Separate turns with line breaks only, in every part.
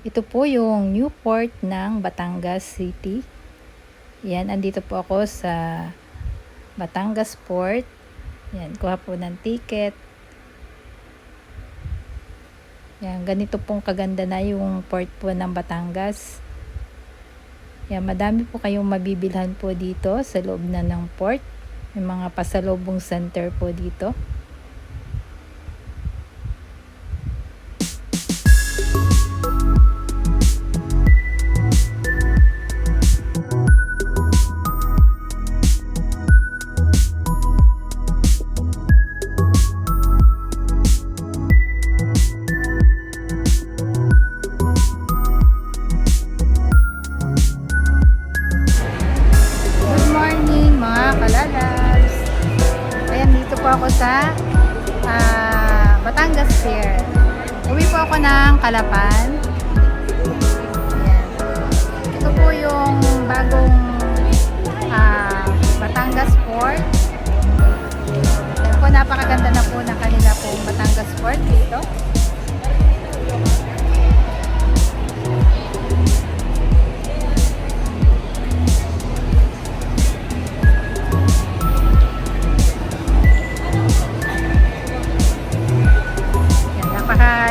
Ito po yung new port ng Batangas City. Yan, andito po ako sa Batangas Port. Yan, kuha po ng ticket. Yan, ganito pong kaganda na yung port po ng Batangas. Yan, madami po kayong mabibilhan po dito sa loob na ng port. May mga pasalubong center po dito. Ako sa Batangas Pier. Uwi po ako ng Calapan. Ayan. Ito po yung bagong Batangas Port. Ayan po, napakaganda na po ng kanila pong Batangas Port dito.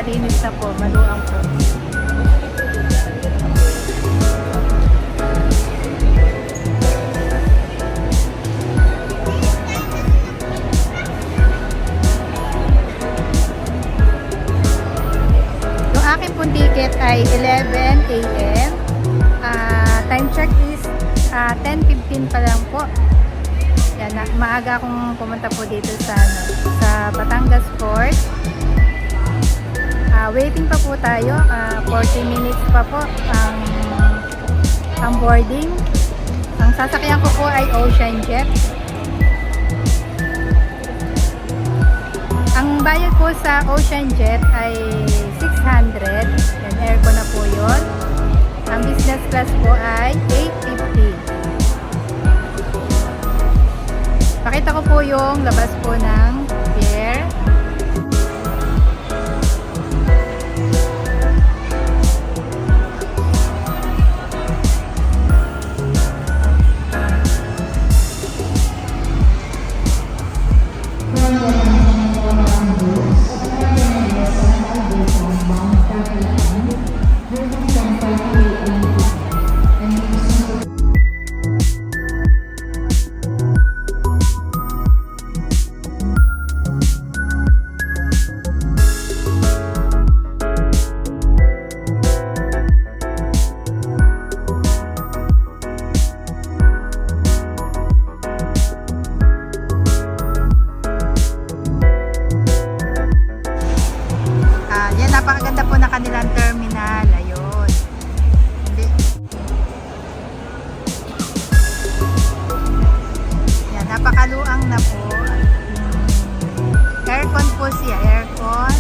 Linis na po, maluang po. Yung aking pong ticket ay 11 AM. Time check is 10:15 pa lang po. Yan, maaga akong pumunta po dito sa Batangas Port. Waiting pa po tayo, 40 minutes pa po ang boarding. Ang sasakyan ko po ay Ocean Jet. Ang bayad po sa Ocean Jet ay 600, and aircon na po yun. Ang business class po ay 850. Pakita ko po yung labas po ng pier. Napakaganda po na kanilang terminal. Ayun. Yan, napakaluang na po. Aircon po siya. Aircon.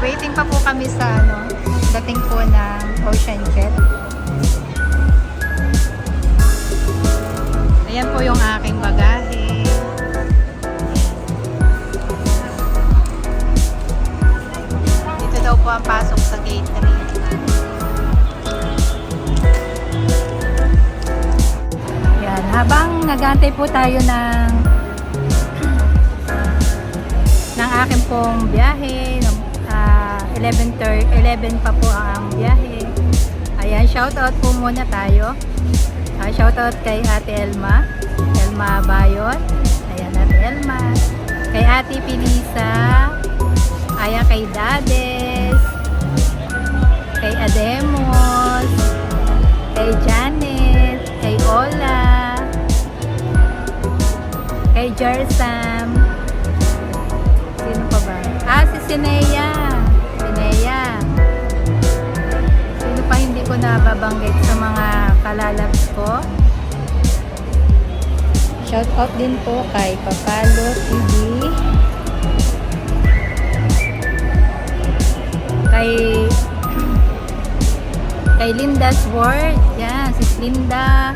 Waiting pa po kami sa dating po ng Ocean Jet. Ayan po yung aking bagahe. Dito daw po ang pasok sa gate 3. Ayan, habang nag-aantay po tayo ng aking pong biyahe, 11 pa po ang biyahe. Ayan, shoutout po muna tayo. Shoutout kay Ate Elma Bayon. Ayan, Ate Elma. Kay Ate Pilisa. Ayan, kay Dades. Kay Ademos. Kay Janet. Kay Ola. Kay Jersam. Sino pa ba? Si Sinea. Sino pa hindi ko nababanggit sa mga kalalabs ko? Shout out din po kay Papalo TV, kay Linda's World, yan, si Linda,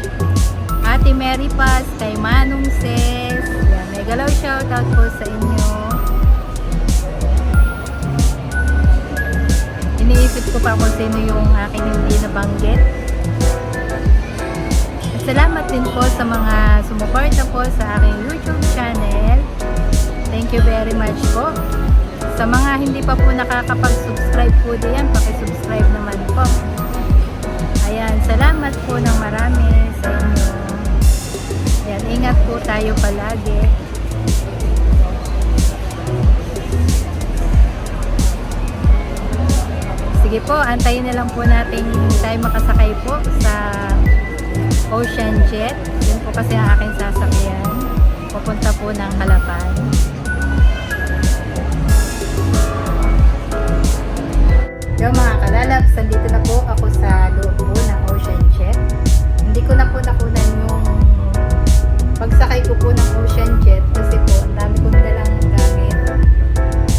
Ate Mary Paz, kay Manong Ses, yan, Megalaw shoutout po sa inyo. Iniisip ko pa kung sino yung aking hindi nabanggit. At salamat din po sa mga sumuporta po sa aking YouTube channel. Thank you very much po. Sa mga hindi pa po nakakapag-subscribe po diyan, paki-subscribe naman po. Ayan, salamat po ng marami sa inyo. Ayan, ingat po tayo palagi. Sige po, antayin na lang po natin tayo makasakay po sa Ocean Jet. Yun po kasi ang aking sasakyan. Pupunta po ng Calapan. Yung mga kalalabs, nandito na po ako sa loob po ng Ocean Jet. Hindi ko na po nakunan yung pagsakay ko po ng Ocean Jet kasi po ang dami kong dalang gamit.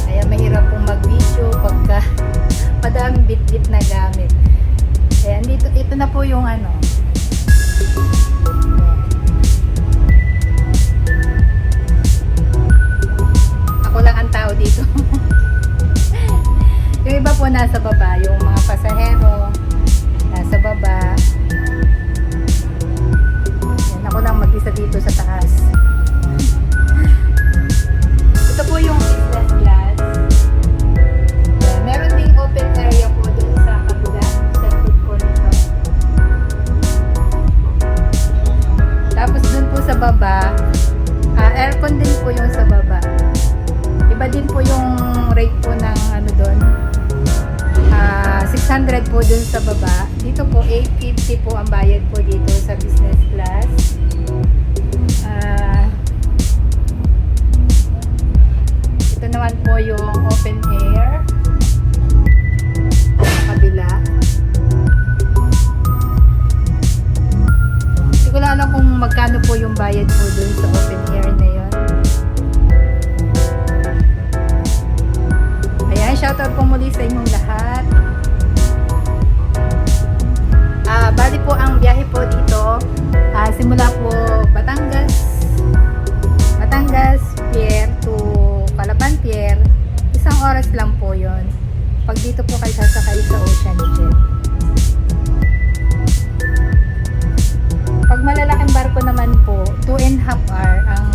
Kaya mahirap pong mag-video pagka madaming bit-bit na gamit. Kaya ito na po yung ano. Ako lang ang tao dito. Yung iba po nasa baba, yung mga pasahero nasa baba. Yan, ako lang mag-isa dito sa taas. Ito po yung business class. Yan, meron ding open area po dun sa kabila, sa likod po nito. Tapos dun po sa baba, aircon din po yung sa baba. Iba din po yung rate po ng ano doon. 600 po dun sa baba. Dito po 850 po ang bayad po dito sa business class. Ito naman po yung open air sa kabila. Hindi ko lang alam kung magkano po yung bayad po dun sa open air na yun. Ayan, shoutout po muli sa inyong lahat. Bali po ang biyahe po dito, simula po Batangas Pier to Calapan Pier, 1 oras lang po yon. Pag dito po kayo sasakay sa Ocean Jet. Pag malalaking barko naman po, 2.5 hour ang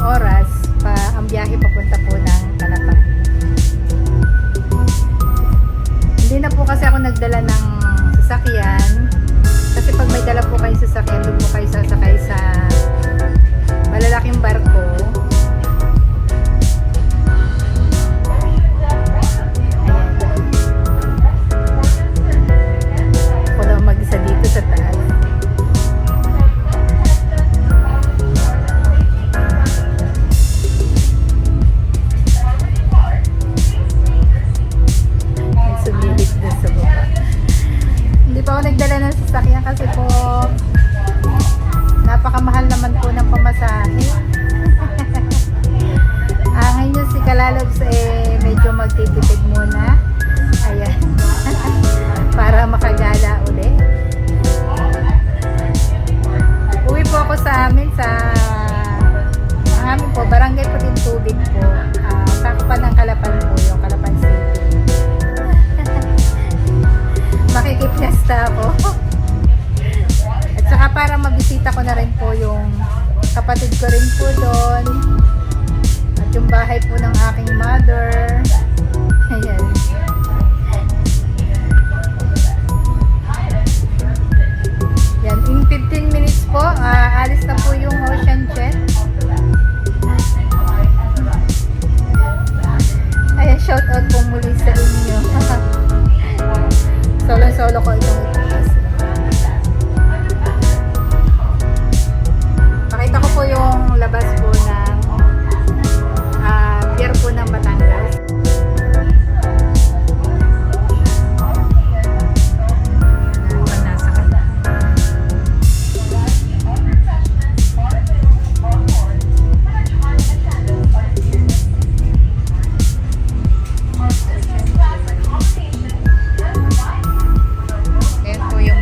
oras pa ang biyahe papunta po ng Calapan. Hindi na po kasi ako nagdala ng sasakyan kasi pag may dala po kayo sasakyan, doon po kayo sasakay sa malalaking barko. Ayan. Ako lang mag-isa dito sa taas. Hindi pa ako nagdala ng sasakyan kasi po napakamahal naman po ng pamasahe. Ngayon si Kalalabs medyo magtitipid muna. Ayan. Para makagala uli. Uwi po ako sa amin ang amin po, barangay po din Tubig po. Sakpan ng Calapan po, yung Calapan City. Makikipyesta ako. At saka para mabisita ko na rin po yung kapatid ko rin po doon. At yung bahay po ng aking mother. Ayan. Yan, in 15 minutes po, alis na po yung Ocean Jet. Ayan, shout out po muli sa inyo. Solo ko itong itaas. Pakita ko po yung labas po ng pier po ng Batangas. Nasa kanila. Ayan po yung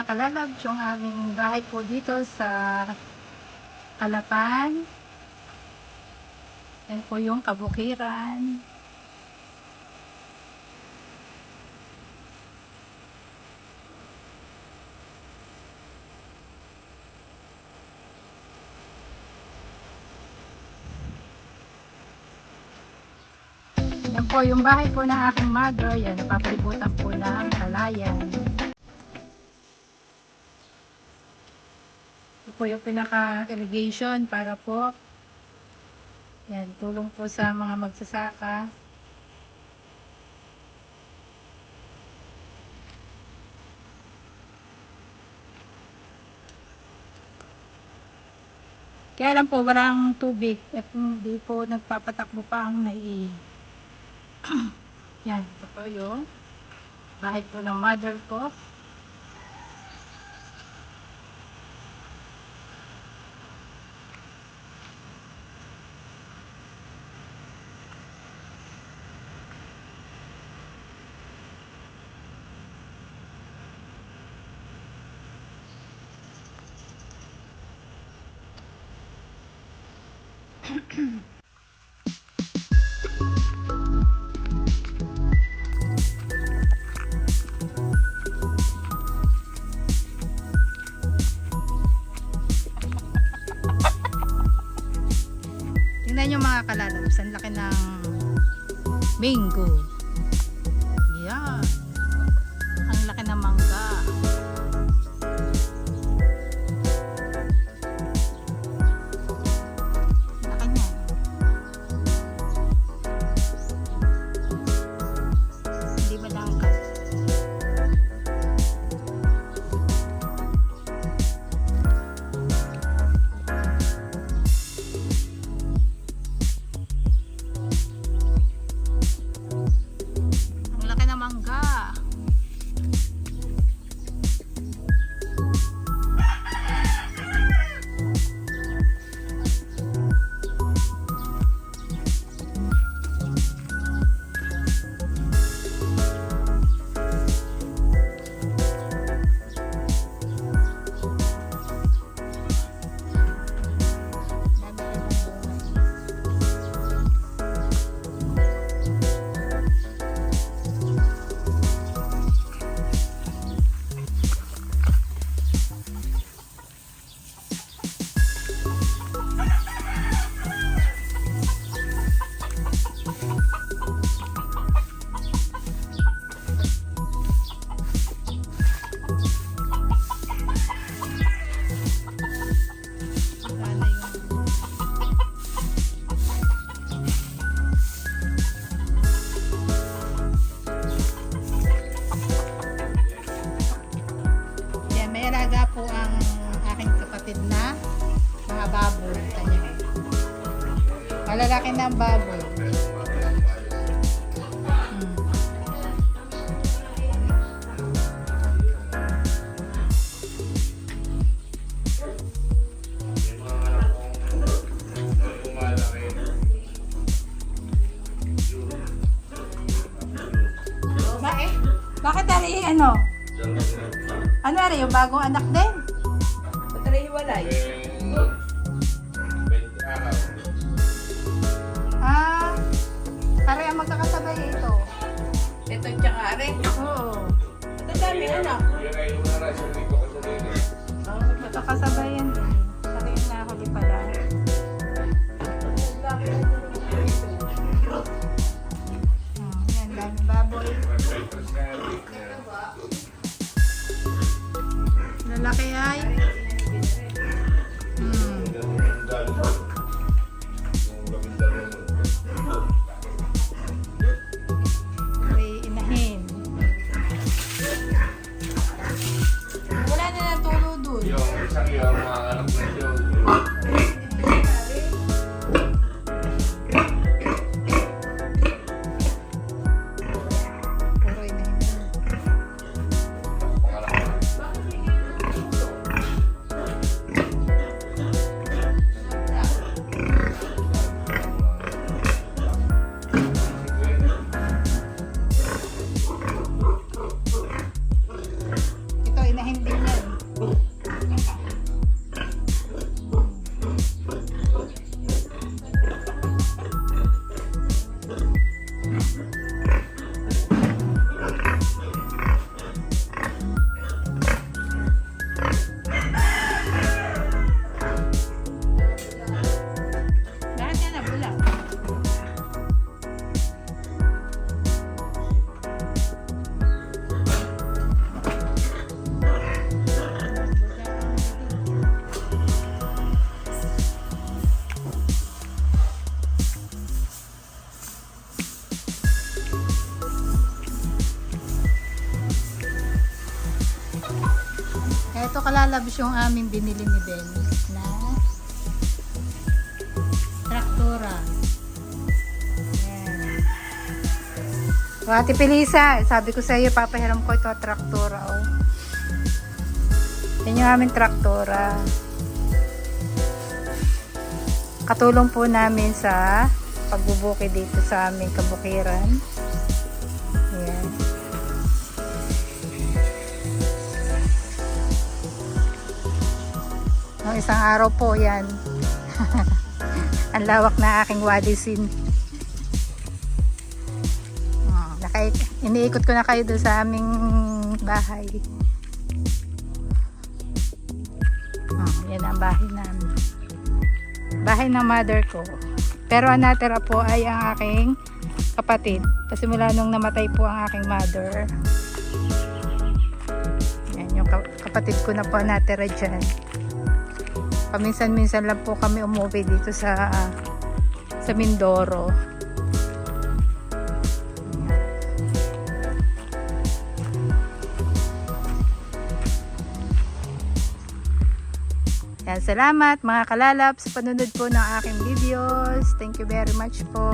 mga kalalabs, yung aming bahay po dito sa Calapan. Yan po yung kabukiran. Yan po yung bahay po ng aking mother. Yan, napapalibutan po ng palayan. Ito po yung pinaka-irrigation para po. Yan, tulong po sa mga magsasaka. Kaya lang po, walang tubig at hindi po nagpapatakbo pa ang nai. Yan, ito po yung bahay po ng mother ko. Tingnan nyo mga kalalabs, ang laki ng mango. Yan. Ang laki ng mangga. Laki niya. Hindi malangkat. Ang laki ng mangga. Yan, may alaga po ang aking kapatid na mga baboy. Kanya. Malalaki ng baboy. Bakit ari ano? Ano ari yung bagong anak din?
Patry hiwalay.
Ah, ari ang magkakasabay ito.
Ito tsaka are.
Oo.
Ito dami anak.
Magkakasabay yan. Ari yung nahuli pala. Yan, dami baboy. Lalaki ay Ito kalalabs yung aming binili ni Ben na traktora. Ayan. So, Ate Pelisa, sabi ko sa iyo, papahiram ko ito traktora. Oh. Yan yung aming traktora. Katulong po namin sa pagbubukid dito sa aming kabukiran. Ayan. Noong isang araw po yan. Ang lawak na aking wadisin. Iniikot ko na kayo doon sa aming bahay. Yan ang bahay namin. Bahay ng mother ko. Pero ang natira po ay ang aking kapatid. Kasi mula nung namatay po ang aking mother. Yan yung kapatid ko na po natira dyan. Paminsan-minsan lang po kami umuwi dito sa Mindoro. Yan, salamat mga kalalap sa panunod po ng aking videos. Thank you very much po.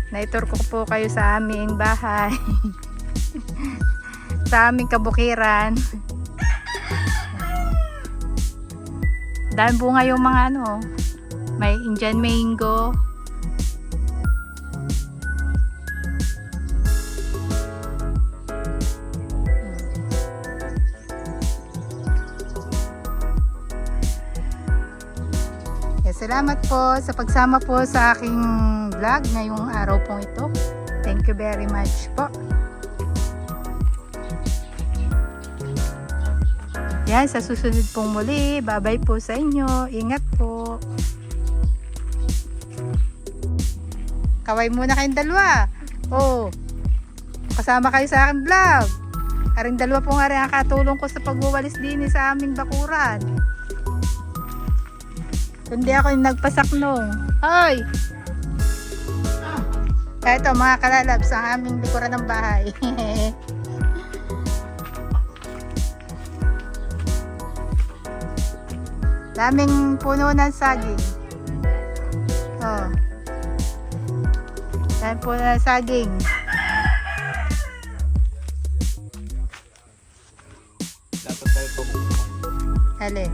Naitur ko po kayo sa aming bahay. Sa aming kabukiran. Dahil bunga yung mga may Indian mango. Salamat po sa pagsama po sa aking vlog ngayong araw pong ito. Thank you very much po. Yan, sa susunod pong muli. Bye-bye po sa inyo. Ingat po. Kaway muna kayong dalawa. Oh, kasama kayo sa aking vlog. Aring dalawa po nga rin ang katulong ko sa pagwawalis din sa aming bakuran. Hindi ako yung nagpasaknong. Hoy! Ito mga kalalabs, ang aming likuran ng bahay. Daming puno ng saging. Oh. Daming puno ng saging.
Dapat tayo pabuksan.
Alin?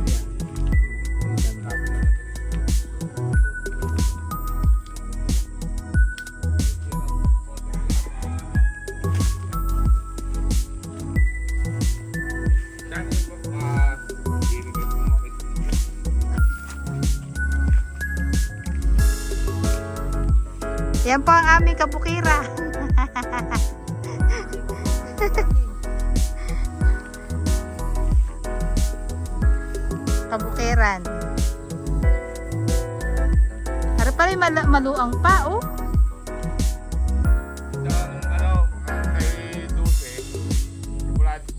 Yan po ang aming kabukira. Kabukiran. Para pala maluang pa, oh.
Kay Dulce, simulado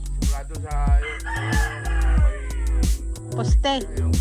sa yung
Poste.
yung